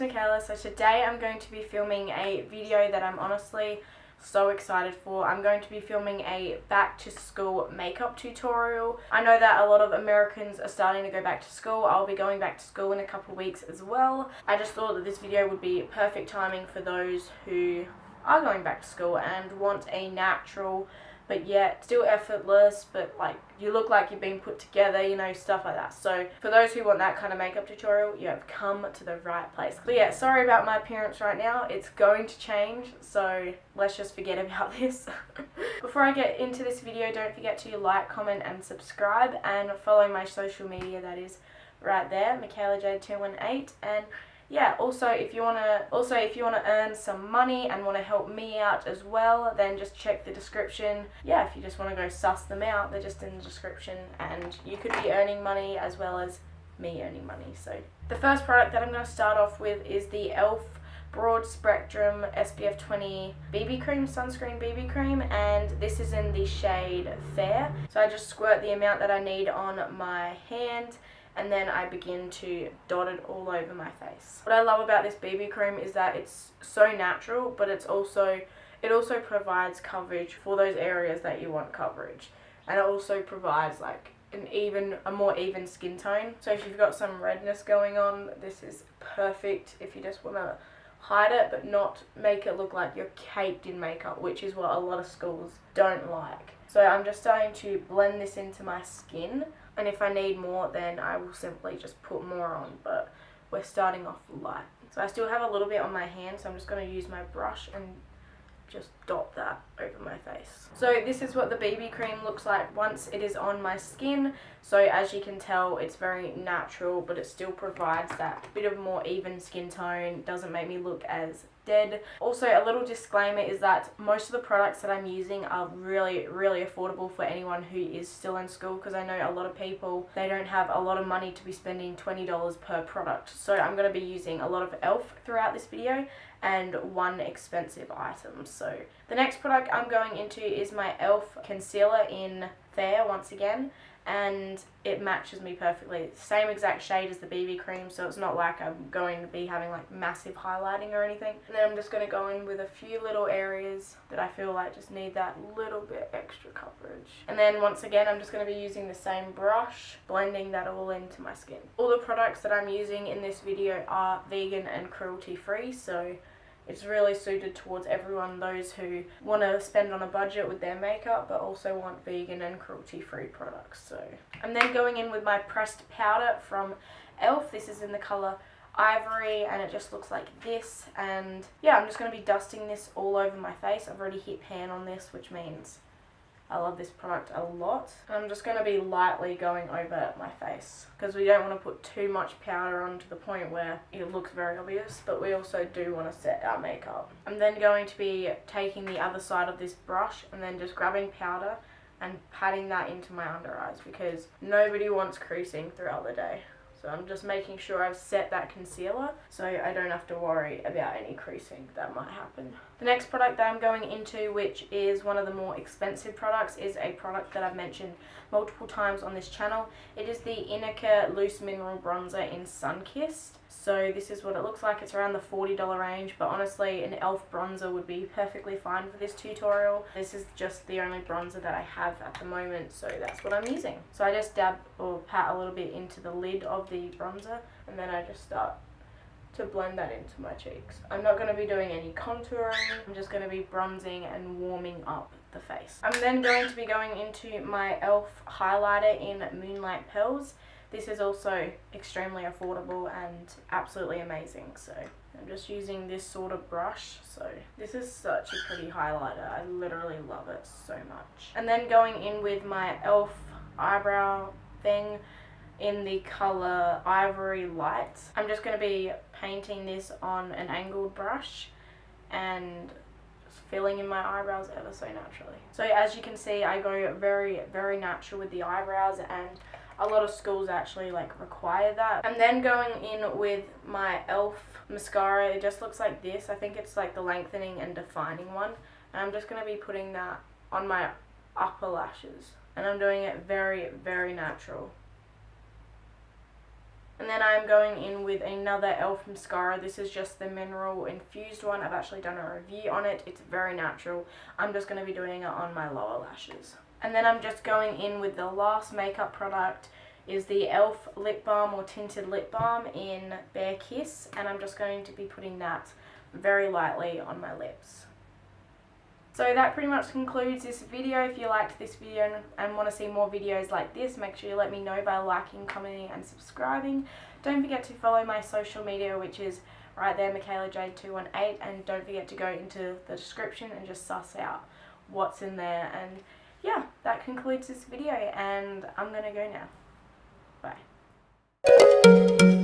it's Mikayla. So today I'm going to be filming a video that I'm honestly so excited for. I'm going to be filming a back to school makeup tutorial. I know that a lot of Americans are starting to go back to school. I'll be going back to school in a couple of weeks as well. I just thought that this video would be perfect timing for those who are going back to school and want a natural but yet still effortless, but like you look like you've been put together, you know, stuff like that. So for those who want that kind of makeup tutorial, you have come to the right place. But yeah, sorry about my appearance right now. It's going to change, so let's just forget about this. Before I get into this video, don't forget to like, comment and subscribe, and follow my social media. That is right there, Mikayla Jayde 218. And yeah, also if you wanna earn some money and want to help me out as well, then just check the description. Yeah, if you just want to go suss them out, they're just in the description, and you could be earning money as well as me earning money. So the first product that I'm going to start off with is the e.l.f. Broad Spectrum SPF 20 BB cream, sunscreen BB cream, and this is in the shade Fair. So I just squirt the amount that I need on my hand, and then I begin to dot it all over my face. What I love about this BB cream is that it's so natural, but it also provides coverage for those areas that you want coverage. And it also provides like a more even skin tone. So if you've got some redness going on, this is perfect if you just want to hide it but not make it look like you're caked in makeup, which is what a lot of schools don't like. So I'm just starting to blend this into my skin, and if I need more then I will simply just put more on, but we're starting off light. So I still have a little bit on my hand, so I'm just going to use my brush and just dot that over my face. So this is what the BB cream looks like once it is on my skin. So as you can tell, it's very natural, but it still provides that bit of more even skin tone, doesn't make me look as dead. Also, a little disclaimer is that most of the products that I'm using are really affordable for anyone who is still in school, because I know a lot of people, they don't have a lot of money to be spending $20 per product. So I'm going to be using a lot of e.l.f. throughout this video and one expensive item. So the next product I'm going into is my e.l.f. concealer in Fair once again, and it matches me perfectly. Same exact shade as the BB cream, so it's not like I'm going to be having like massive highlighting or anything. And then I'm just going to go in with a few little areas that I feel like just need that little bit extra coverage. And then once again, I'm just going to be using the same brush, blending that all into my skin. All the products that I'm using in this video are vegan and cruelty free, so it's really suited towards everyone, those who want to spend on a budget with their makeup but also want vegan and cruelty-free products. So I'm then going in with my pressed powder from e.l.f. This is in the colour Ivory, and it just looks like this. And yeah, I'm just going to be dusting this all over my face. I've already hit pan on this, which means I love this product a lot. I'm just going to be lightly going over my face, because we don't want to put too much powder on to the point where it looks very obvious, but we also do want to set our makeup. I'm then going to be taking the other side of this brush and then just grabbing powder and patting that into my under eyes, because nobody wants creasing throughout the day. So I'm just making sure I've set that concealer so I don't have to worry about any creasing that might happen. The next product that I'm going into, which is one of the more expensive products, is a product that I've mentioned multiple times on this channel. It is the Inika Loose Mineral Bronzer in Sunkissed. So this is what it looks like. It's around the $40 range, but honestly an e.l.f. bronzer would be perfectly fine for this tutorial. This is just the only bronzer that I have at the moment, so that's what I'm using. So I just dab or pat a little bit into the lid of the bronzer, and then I just start to blend that into my cheeks. I'm not going to be doing any contouring, I'm just going to be bronzing and warming up the face. I'm then going to be going into my e.l.f. highlighter in Moonlight Pearls. This is also extremely affordable and absolutely amazing. So I'm just using this sort of brush. So this is such a pretty highlighter. I literally love it so much. And then going in with my e.l.f. eyebrow thing in the colour Ivory Light. I'm just going to be painting this on an angled brush and filling in my eyebrows ever so naturally. So as you can see, I go very natural with the eyebrows, and a lot of schools actually like require that. I'm then going in with my e.l.f. mascara. It just looks like this. I think it's like the lengthening and defining one, and I'm just going to be putting that on my upper lashes, and I'm doing it very natural. And then I'm going in with another e.l.f. mascara. This is just the mineral infused one. I've actually done a review on it. It's very natural. I'm just going to be doing it on my lower lashes. And then I'm just going in with the last makeup product, is the e.l.f. lip balm or tinted lip balm in Bare Kiss, and I'm just going to be putting that very lightly on my lips. So that pretty much concludes this video. If you liked this video and want to see more videos like this, make sure you let me know by liking, commenting and subscribing. Don't forget to follow my social media, which is right there, Mikayla Jayde 218, and don't forget to go into the description and just suss out what's in there. And yeah, that concludes this video, and I'm gonna go now. Bye.